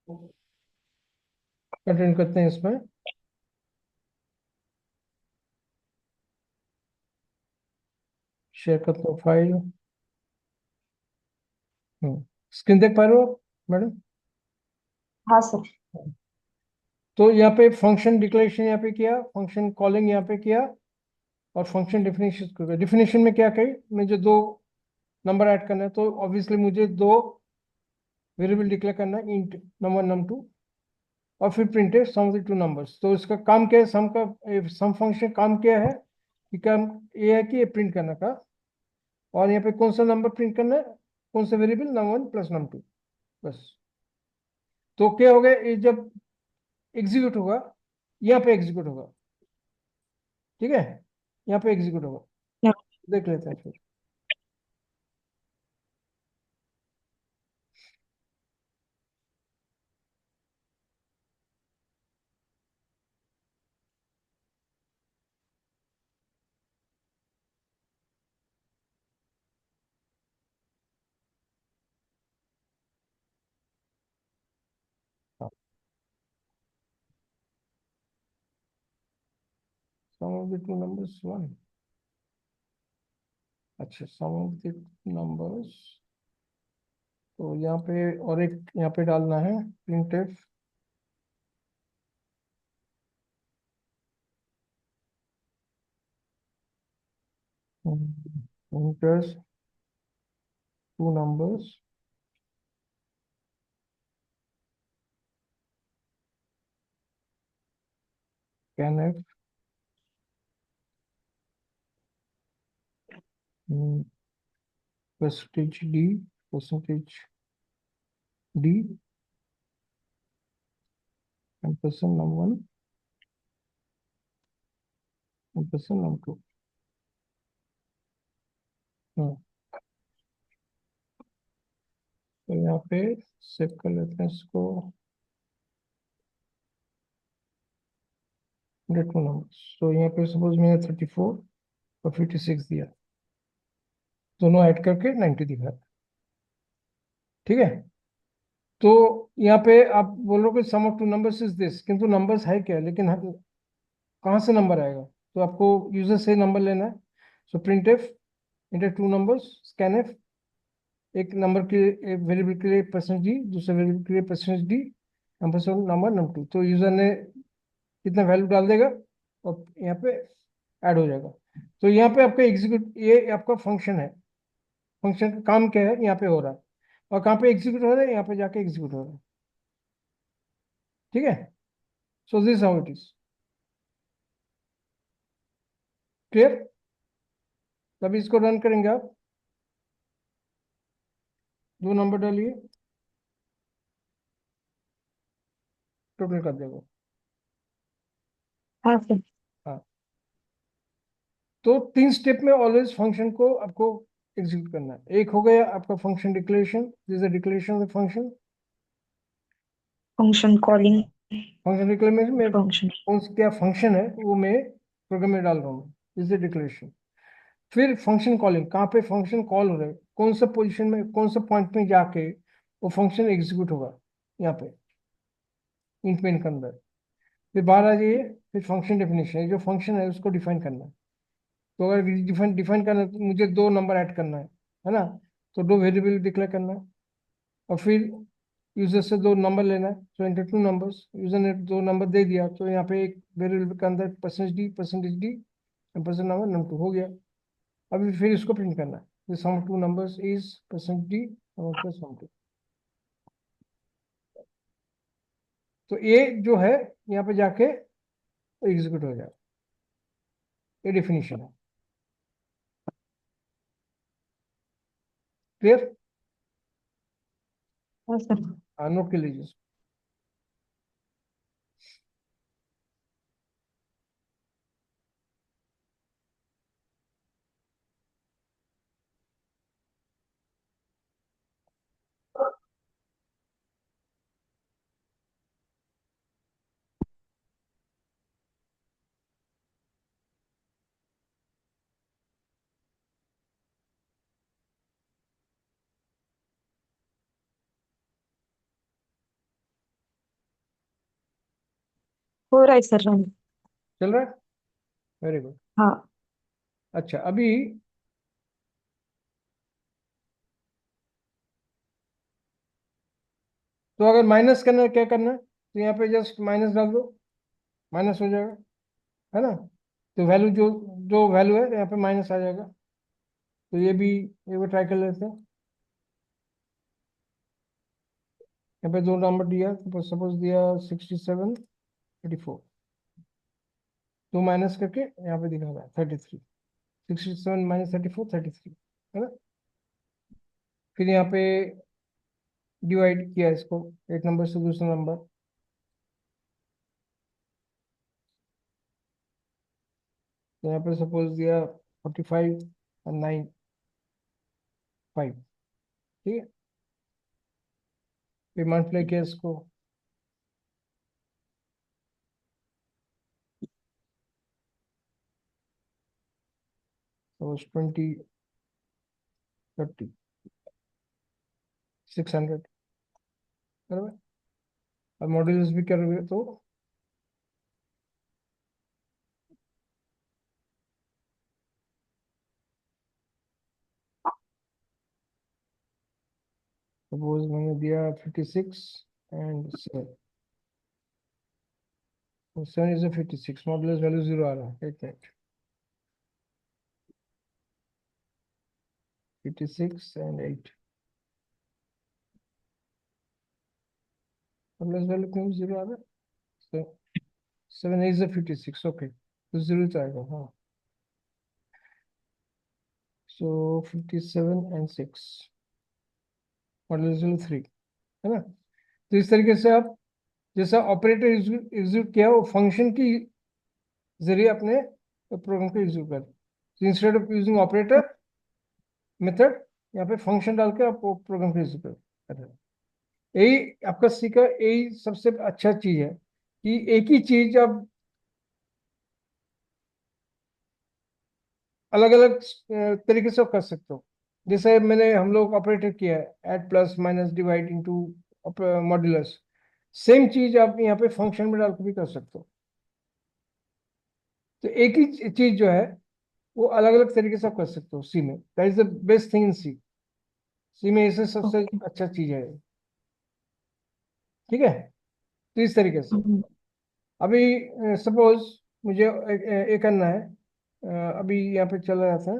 Content करते हैं इसमें। शेयर करते हैं फाइल। स्क्रीन देख पा रहे हो आप, मैडम? हाँ सर। तो यहाँ पे फंक्शन डिक्लेरेशन यहाँ पे किया, फंक्शन कॉलिंग यहाँ पे किया, और फंक्शन डेफिनेशन को किया। डेफिनेशन में क्या कही, मुझे दो नंबर ऐड करना है, तो ऑब्वियसली मुझे दो वेरिएबल डिक्लेयर करना है, इंट नंबर num2, और फिर प्रिंट है सम ऑफ द टू नंबर्स। तो इसका काम क्या है, सम फंक्शन काम क्या है कि काम ये है कि ये प्रिंट करने का, और यहाँ पे कौन सा नंबर प्रिंट करना है, कौन सा वेरिएबल, num1 प्लस num2, बस। तो क्या होगा, ये जब एग्जीक्यूट होगा, यहाँ पे एग्जीक्यूट होगा, ठीक है, यहाँ पे एग्जीक्यूट होगा। देख लेते हैं फिर। हाँ, sum of the two numbers one. अच्छा, सम ऑफ द नंबर्स, तो यहाँ पे और एक यहाँ पे डालना है printf, printers two numbers, can F percentage D, percentage D, ampersand num1, ampersand num2। हाँ, तो यहाँ पे सेव कर लेते हैं इसको, डेट टू नंबर्स। तो यहाँ पे सपोज मैंने 34 और 56 दिया, दोनों ऐड करके 90 दिखा, ठीक है। तो यहाँ पे आप बोलोगे sum of two numbers is this, किंतु नंबर्स है क्या, लेकिन कहाँ से नंबर आएगा, तो आपको यूजर से नंबर लेना है। So print F inter two numbers, scan F, एक नंबर के, एक वेरिएबल के लिए परसेंट डी, दूसरे वेरिएबल के लिए percent D, ampersand number num2। तो यूजर ने कितना वैल्यू डाल देगा और यहाँ पे ऐड हो जाएगा। तो यहाँ पे आपका एग्जीक्यूट, ये आपका फंक्शन है। फंक्शन का काम क्या है, यहाँ पे हो रहा है, और कहाँ पे एग्जीक्यूट हो रहा है, यहाँ पे जाके एग्जीक्यूट हो रहा है, ठीक है। So this how it is, clear. तभी इसको रन करेंगे आप, दो नंबर डालिए, टोटल कर देगा। हाँ सर। हाँ, तो तीन स्टेप में ऑलवेज फंक्शन को आपको एग्जीक्यूट करना है। एक हो गया आपका function declaration, this is declaration of function. Function calling. Function declaration में फंक्शन। कौन सा क्या फंक्शन है वो मैं प्रोग्राम में डाल रहा हूँ, दिस इज डिक्लेरेशन। फिर फंक्शन कॉलिंग, कहाँ पे फंक्शन कॉल हो रहा है, कौन सा पोजीशन में, कौन सा पॉइंट में जाके वो फंक्शन एग्जीक्यूट होगा, यहाँ पे इंट मेन के अंदर। फिर बाहर आ जाइए, फिर फंक्शन डेफिनेशन, जो फंक्शन है उसको डिफाइन करना है। तो अगर डिफाइन डिफाइन करना है तो मुझे दो नंबर ऐड करना है ना, तो दो वेरिएबल डिक्लेयर करना है, और फिर यूजर से दो नंबर लेना है, तो इंटर टू नंबर्स, यूजर ने दो नंबर दे दिया, तो यहाँ पे एक वेरिएबल के अंदर percentage D percent number num2 हो गया। अभी फिर इसको प्रिंट करना है, sum two numbers is percent D plus num2। तो ये जो है यहाँ पे जाके एग्जीक्यूट हो जाए, ये डेफिनेशन है, क्लियर। हाँ सर। नोट कर लीजिए। हो रहा है सर रन। चल रहा है, वेरी गुड। हाँ। अच्छा, अभी तो अगर माइनस करना है, क्या करना है? तो यहाँ पे जस्ट माइनस डाल दो, माइनस हो जाएगा, है ना? तो वैल्यू जो जो वैल्यू है यहाँ पे माइनस आ जाएगा। तो ये भी एक बार ट्राई कर लेते हैं। यहाँ पे दो नंबर दिया, सपोज दिया 67 84, तो माइनस करके यहाँ पे दिखा रहा है 33। 67 माइनस 34 33, है ना? फिर यहाँ पे डिवाइड किया इसको, एक नंबर से दूसरा नंबर। तो यहाँ पे सपोज दिया 45 और 9 5, ठीक है? फिर मल्टीप्लाई किया इसको, सपोज 20 30 600, बराबर। अब मॉड्यूलस भी करोगे तो सपोज मैंने दिया 56 एंड 7, 7 इज 56, मॉड्यूलस वैल्यू 0 आ रहा है, एक मिनट। 56 एंड 8, मॉड्यूलस वैल्यू क्यों 0 आ रहा है? 7 इज 56, ओके, तो 0 तो आएगा, हाँ। सो 57 and 6, मॉड्यूलस वैल्यू 3, है ना? तो इस तरीके से आप जैसा ऑपरेटर एग्जीक्यूट किया वो फंक्शन की जरिए अपने प्रोग्राम को एग्जीक्यूट कर। Instead of using operator method, यहाँ पे फंक्शन डाल के आप प्रोग्राम को एग्जीक्यूट कर रहे हैं। यही आपका सीखा, यही सबसे अच्छा चीज है कि एक ही चीज आप अलग अलग तरीके से कर सकते हो। जैसे मैंने हम लोग ऑपरेटर किया है, add plus minus divide into modulus, same चीज आप यहाँ पे फंक्शन में डाल के भी कर सकते हो। तो एक ही चीज जो है वो अलग अलग तरीके से आप कर सकते हो सी में। That is the best thing in C. C में इसे सबसे ओके। अच्छा चीज है, ठीक है? तो इस तरीके से अभी सपोज मुझे एक करना है, अभी यहाँ पे चला जाता है,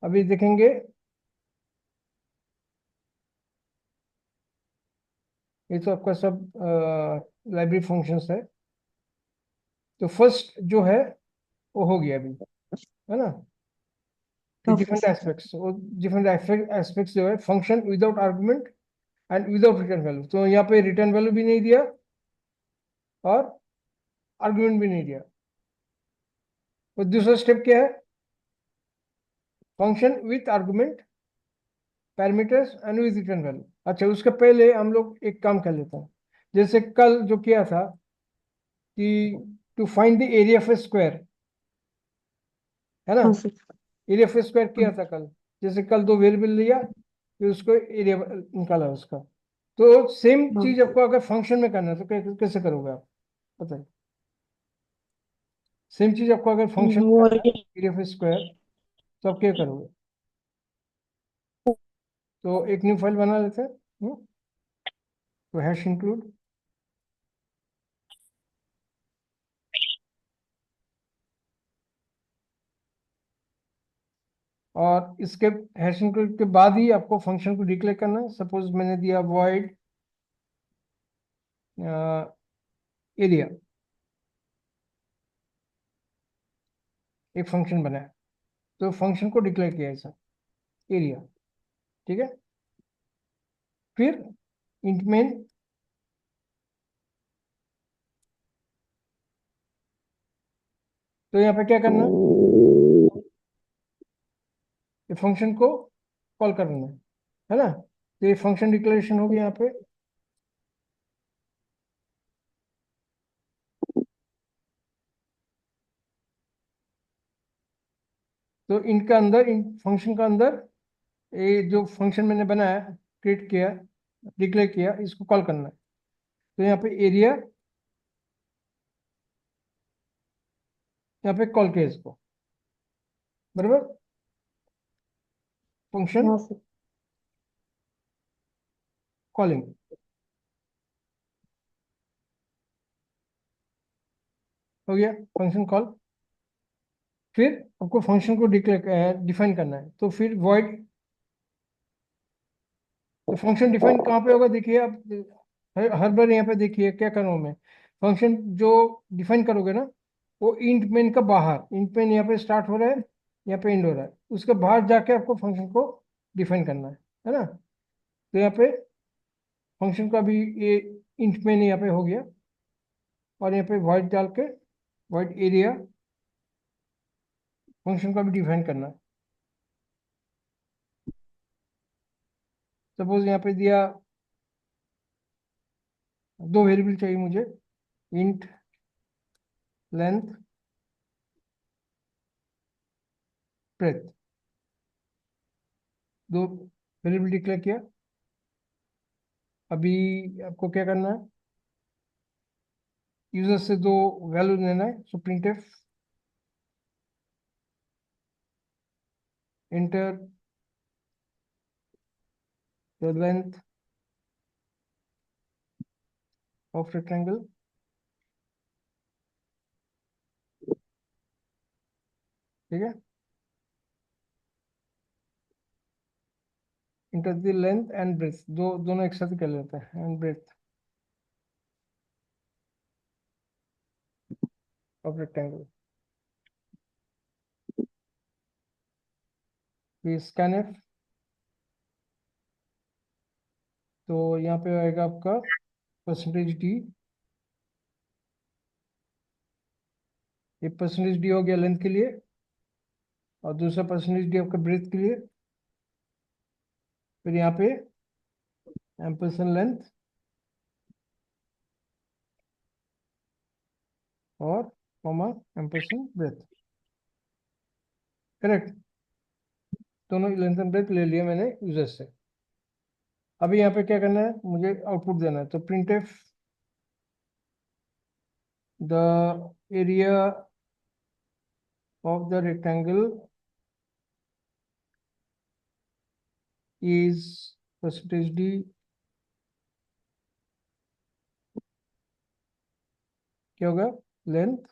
अभी देखेंगे। ये तो आपका सब लाइब्रेरी फंक्शंस है। तो फर्स्ट जो है वो हो गया अभी, है ना? फिर ओके डिफरेंट सर। एस्पेक्ट्स, वो डिफरेंट एस्पेक्ट्स जो है, function without argument and without return value. तो यहाँ पे रिटर्न वैल्यू भी नहीं दिया और आर्गुमेंट भी नहीं दिया। और दूसरा स्टेप क्या है? Function with argument, parameters and with return value. अच्छा, उसके पहले हम लोग एक काम कर लेते हैं। जैसे कल जो किया था कि to find the area of a square, है ना? हाँ sir. Area of a square किया था कल। जैसे कल दो वेरिएबल लिया, फिर उसको एरिया निकाला उसका। तो सेम चीज ओके। आपको अगर फंक्शन में करना है तो कैसे करोगे आप, बताइए? सेम चीज आपको अगर फंक्शन में वो करना है, एरिया ऑफ ए स्क्वायर, तो आप क्या करोगे? तो एक न्यू फाइल बना लेते हैं। तो हैश इंक्लूड, और इसके हैश इंक्लूड के बाद ही आपको फंक्शन को डिक्लेयर करना है। सपोज मैंने दिया वॉइड एरिया, एक फंक्शन बनाया, तो फंक्शन को डिक्लेयर किया ऐसा, एरिया, ठीक है? फिर इंट मेन, तो यहाँ पे क्या करना है? ये फंक्शन को कॉल करना है ना? तो ये फंक्शन डिक्लेरेशन होगी यहाँ पे। तो इनका अंदर, इन फंक्शन का अंदर, ये जो फंक्शन मैंने बनाया, क्रिएट किया, डिक्लेयर किया, इसको कॉल करना है। तो यहाँ पे एरिया यहाँ पे कॉल किया इसको, बराबर। फंक्शन हाँ सर। कॉलिंग हो गया, फंक्शन कॉल। फिर आपको फंक्शन को डिक्लेयर डिफाइन करना है, तो फिर वॉइड। तो फंक्शन डिफाइन कहाँ पे होगा, देखिए आप, हर बार यहाँ पे देखिए क्या कर रहा हूँ मैं। फंक्शन जो डिफाइन करोगे ना, वो इंट मेन का बाहर, इंट मेन यहाँ पे स्टार्ट हो रहा है, यहाँ पे एंड हो रहा है, उसके बाहर जाके आपको फंक्शन को डिफाइन करना है ना। तो यहाँ पे फंक्शन का भी ये इंट मेन यहाँ पे हो गया, और यहाँ पे वॉइड डाल के वॉइड एरिया फंक्शन का भी डिफाइन करना है। सपोज यहाँ पे दिया, दो वेरिएबल चाहिए मुझे, इंट लेंथ ब्रेथ, दो वेरिएबल डिक्लेयर किया। अभी आपको क्या करना है, यूजर से दो वैल्यू लेना है। So printf enter the length of rectangle, ठीक है। Enter the length and breadth, दोनों एक साथ कर लेते हैं, एंड ब्रेथ ऑफ रेक्टेंगल। फिर स्कैनफ, तो यहाँ पे आएगा आपका %d, ये %d हो गया लेंथ के लिए, और दूसरा %d आपका ब्रेथ के लिए। फिर यहाँ पे एम्परसेंड लेंथ और कॉमा एम्परसेंड ब्रेथ, करेक्ट। दोनों लेंथ एंड ब्रेथ ले लिया मैंने यूजर से। अभी यहाँ पे क्या करना है, मुझे आउटपुट देना है, तो printf the area of the rectangle is %d क्या होगा, लेंथ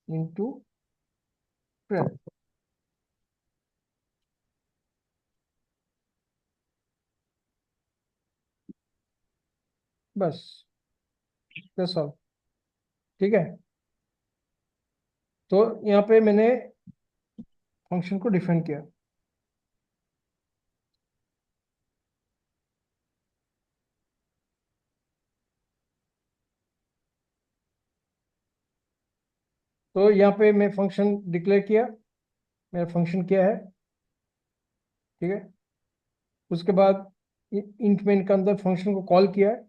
इंटू ब्रेथ, बस, दैट्स ऑल, ठीक है। तो यहाँ पे मैंने फंक्शन को डिफाइन किया। तो यहाँ पे मैं फंक्शन डिक्लेयर किया, मेरा फंक्शन क्या है, ठीक है। उसके बाद इंट मेन के अंदर फंक्शन को कॉल किया है,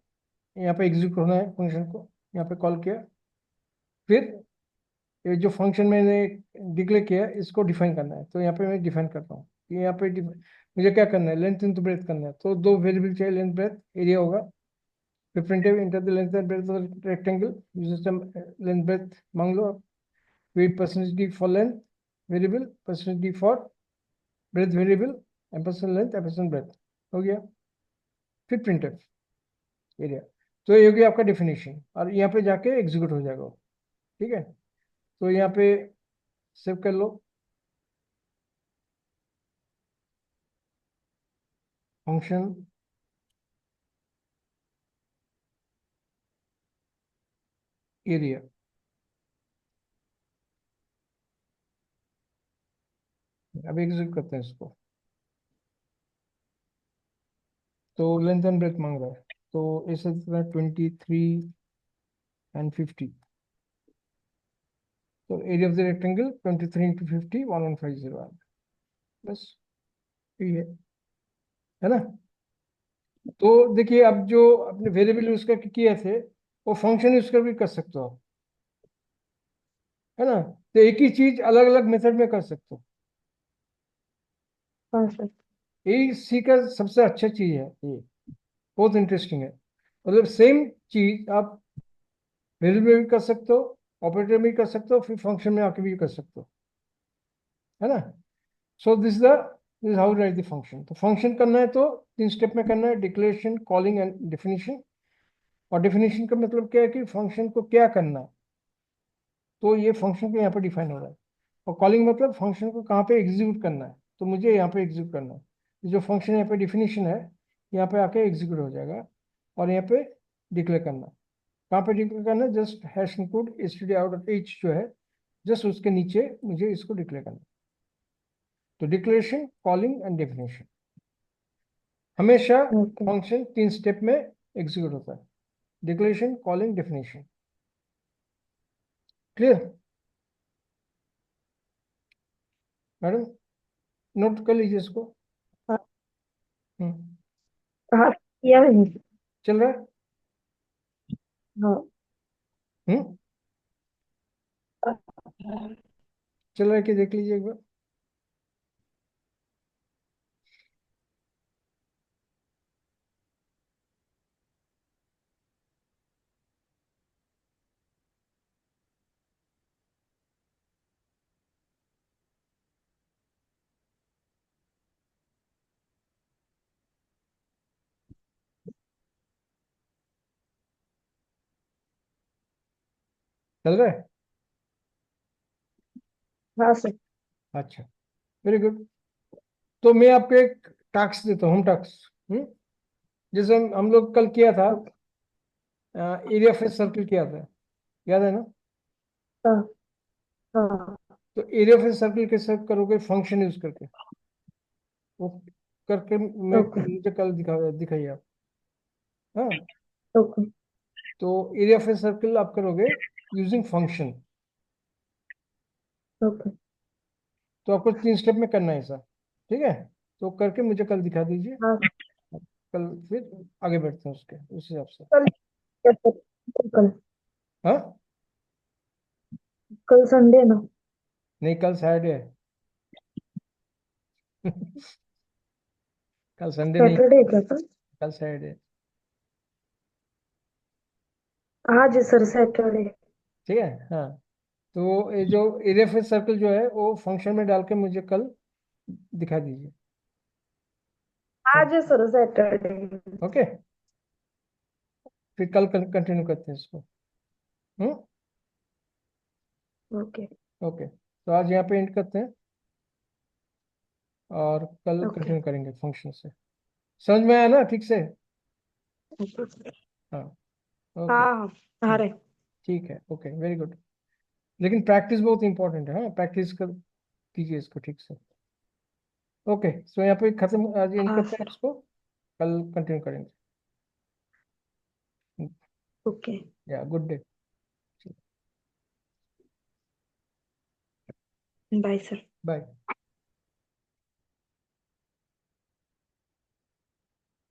यहाँ पे एग्जीक्यूट होना है फंक्शन को, यहाँ पे कॉल किया। फिर ये जो फंक्शन मैंने डिक्लेयर किया है, इसको डिफाइन करना है, तो यहाँ पे मैं डिफाइन करता हूँ कि यहाँ पे मुझे क्या करना है, लेंथ इंटू ब्रेथ करना है। तो दो वेरिएबल चाहिए, लेंथ ब्रेथ, एरिया होगा। फिर printf enter the length and breadth of rectangle, system length breadth मांग लो आप। फिर %d for length variable, %d for breadth variable, ampersand length ampersand breadth, हो गया। फिर प्रिंटफ एरिया। तो ये हो गया आपका डेफिनेशन, और यहाँ पे जाके एग्जीक्यूट हो जाएगा वो, ठीक है। तो यहाँ पे सेव कर लो, फंक्शन एरिया। अब एग्जीक्यूट करते हैं इसको। तो लेंथ एंड ब्रेथ मांग रहा है, तो ऐसे 23 एंड 50। तो एरिया ऑफ द रेक्टेंगल 23 × 50, 1150, बस यही है ना। तो देखिए, अब जो अपने वेरिएबल यूज करके किए थे, वो फंक्शन यूज कर भी कर सकते हो आप, है ना। तो एक ही चीज अलग अलग मेथड में कर सकते हो, हाँ सर। यही सी का सबसे अच्छा चीज है ये, बहुत इंटरेस्टिंग है। मतलब सेम चीज आप वेरिएबल में भी कर सकते हो, ऑपरेटर में भी कर सकते हो, फिर फंक्शन में आके भी कर सकते हो, है ना। So this how right the function. तो फंक्शन करना है तो 3 स्टेप में करना है, डिक्लेरेशन, कॉलिंग एंड डेफिनेशन। और डेफिनेशन का मतलब क्या है कि फंक्शन को क्या करना है, तो ये फंक्शन को यहाँ पे डिफाइन हो रहा है। और कॉलिंग मतलब फंक्शन को कहाँ पे एग्जीक्यूट करना है, तो मुझे यहाँ पे एग्जीक्यूट करना है। जो फंक्शन यहाँ पे डिफिनेशन है, यहाँ पे आके एग्जीक्यूट हो जाएगा। और यहाँ पे डिक्लेयर करना है, कहाँ पे डिक्लेयर करना है, just hash input std out h जो है, जस्ट उसके नीचे मुझे इसको डिक्लेयर करना है। तो डिक्लेरेशन, कॉलिंग एंड डेफिनेशन। हमेशा ओके। फंक्शन 3 स्टेप में एग्जीक्यूट होता है, declaration, calling, definition. Clear madam? Note कर लीजिए इसको। हाँ। हम्म, हाँ, किया है। चल रहा है। हाँ। हम्म, चल रहा है कि देख लीजिए एक बार। चल रहा है। हाँ सर। अच्छा, वेरी गुड। तो मैं आपको एक टास्क देता हूँ, होम टास्क। जैसे हम लोग कल किया था, ओके। एरिया फेस सर्कल किया था, याद है ना। हाँ। हाँ। तो एरिया फेस सर्कल कैसे करोगे, फंक्शन यूज करके, वो करके मैं ओके। मुझे कल दिखाइए आप। हाँ, ओके। तो एरिया फेस सर्कल आप करोगे यूजिंग फंक्शन। ओके। तो आपको 3 स्टेप में करना है ऐसा, ठीक है। तो करके मुझे कल दिखा दीजिए, हाँ। कल फिर आगे बढ़ते हैं उसके उस हिसाब से। कल क्या सर? कल। हाँ, कल संडे ना? नहीं कल सैटरडे है। कल संडे नहीं, सैटरडे क्या सर? कल सैटरडे। हाँ जी सर, सैटरडे। ठीक है, हाँ। तो ये जो एरिया फेस सर्कल जो है वो फंक्शन में डाल के मुझे कल दिखा दीजिए। हाँ जी सर, सैटरडे। ओके, फिर कल कंटिन्यू करते हैं इसको। हम्म, ओके। ओके। तो आज यहाँ पे एंड करते हैं, और कल ओके। कंटिन्यू करेंगे फंक्शन से। समझ में आया ना ठीक से? ओके। हाँ, ओके। हाँ हाँ। आ रहे। ठीक है, ओके, वेरी गुड। लेकिन प्रैक्टिस बहुत इंपॉर्टेंट है, हाँ, प्रैक्टिस कर कीजिए इसको ठीक से। ओके, सो यहाँ पे खत्म, आज एंड हाँ करते हैं सर। इसको, कल कंटिन्यू करेंगे। Okay. Yeah good day. Bye sir. Bye.